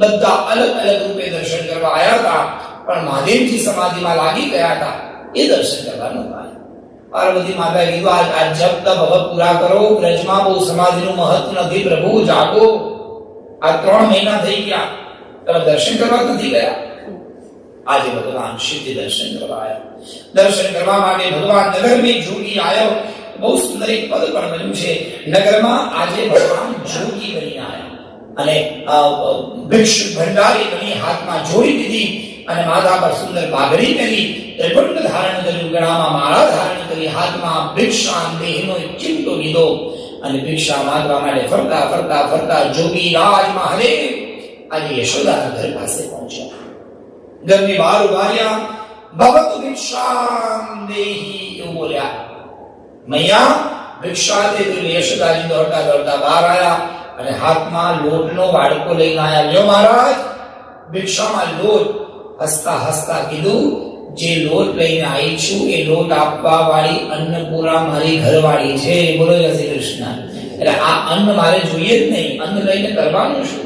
બધા અલગ અલગ રૂપે દર્શન કરવા આવ્યા હતા, પણ મહાદેવજી સમાધિમાં લાગી ગયા હતા, એ દર્શન કરવા નહોતા આવ્યા. પાર્વતી માતાએ કીધું આ જપ તપ હવે પૂરા કરો, બ્રજમાં બહુ સમાધિનું મહત્વ નથી, પ્રભુ જાગો. આ 3 મહિના થઈ ગયા, તમે દર્શન કરવા નથી ગયા. આજે ભગવાન શિવજી દર્શન કરવા આવ્યા. દર્શન કરવા માટે ભગવાન નગરમાં જોગી આવ્યો. બહુ સુંદર એક પદ પણ બન્યું છે, નગરમાં આજે ભગવાન જોગી બની આવ્યા અને ભિક્ષ ભંડારી બની હાથમાં જોડી દીધી અને માથા પર સુંદર પાઘડી કરી, ત્રિપુંડ ધારણ કર્યું, ગળામાં માળા ધારણ કરી, હાથમાં ભિક્ષા દેહનો ચિમટો લીધો અને ભિક્ષા માંગવા માટે ફરતા ફરતા ફરતા જોગી રાજ મહાદેવ આજે યશોદાના ઘર પાસે પહોંચ્યા. ઘરની બહાર ઉભાર્યા, ભવતુ ભિક્ષામ દેહી એવું બોલ્યા. મૈયા ભિક્ષા દે. તો યશોદાજી દોડતા દોડતા બહાર આવ્યા અને હાથમાં લોટનો વાડકો લઈને આવ્યા. લ્યો મહારાજ, ભિક્ષામાં લોટ. હસતા હસતા કીધું, જે લોટ લઈને આવી છું એ લોટ આપવા વાળી અન્નપૂર્ણા મારી ઘરવાળી છે. બોલો જય શ્રી કૃષ્ણ. એટલે આ અન્ન મારે જોઈએ જ નહીં, અન્ન લઈને કરવાનું શું?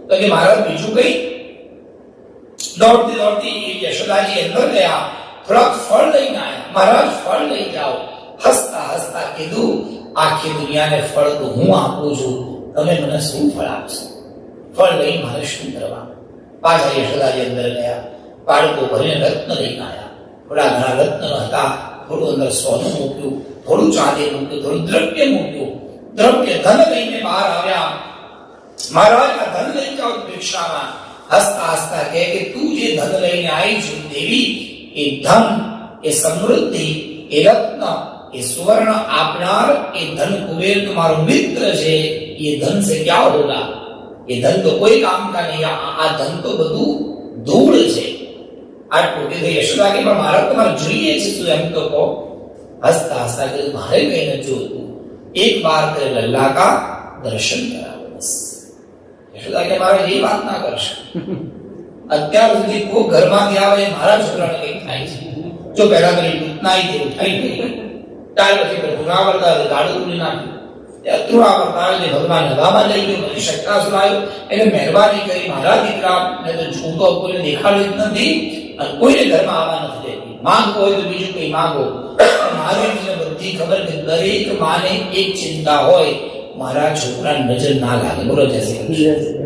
તો કે મહારાજ બીજું કઈ? દોડતી દોડતી યશોદાજી અંદર ગયા, થોડાક ફળ લઈને આવ્યા. મહારાજ ફળ લઈ જાઓ. હસતા હસતા કીધું, આખી દુનિયાને ફળ તો હું આપું છું, તમે મને શું ફળ આપશો? ફળ લઈ મારે શું કરવા? પાછા યશોદાજી અંદર ગયા, બાળકો ભરીને રત્ન લઈને આવ્યા. થોડા ઘણા રત્ન હતા, થોડું અંદર સોનું મૂક્યું, થોડું ચાંદી મૂક્યું, થોડું દ્રવ્ય મૂક્યું. દ્રવ્ય ધન લઈને બહાર આવ્યા. મહારાજ આ ધન લઈ જાઓ ભિક્ષામાં. હસતા હસતા કહે કે તું જે ધન લઈને આવી છું દેવી, એ ધન, એ સમૃદ્ધિ, એ રત્ન, એ સુવર્ણ આપનાર એ ધન કુબેર તમારો મિત્ર છે. ये धन से क्या होगा? ये धन तो कोई काम का नहीं. આ ધન તો બધું ધૂળ છે. આ ટોકી થઈ યશોદા કે પણ મારા તમારે જોઈએ છે શું? એમ તો કહો. હસતા હસતા કે મારે કઈ નથી જોતું, એક બાર કરે લલ્લા કા દર્શન કરાવો બસ. યશોદા કે મારે એ વાત ના કરશે. અત્યાર સુધી કોઈ ઘરમાંથી આવે મારા છોકરાને કઈ થાય છે. જો પહેલા કરી ઉઠનાઈ થી ઉઠાઈ ગઈ, ત્યાર પછી ગુનાવરતા ગાડું ઉડી નાખ્યું, ભગવાન હવામાં લઈ ગયો, પછી શક્તિસુર આવ્યો. એટલે મહેરબાની કરી મારા દીકરા ને તો હું તો કોઈને દેખાડ્યું જ નથી અને કોઈને ઘરમાં આવવા નથી દેતી. માંગવો હોય તો બીજું કઈ માંગો. મારી બધી ખબર કે દરેક માને એક ચિંતા હોય, મારા છોકરા નજર ના લાગે. બોલો જય શ્રી કૃષ્ણ.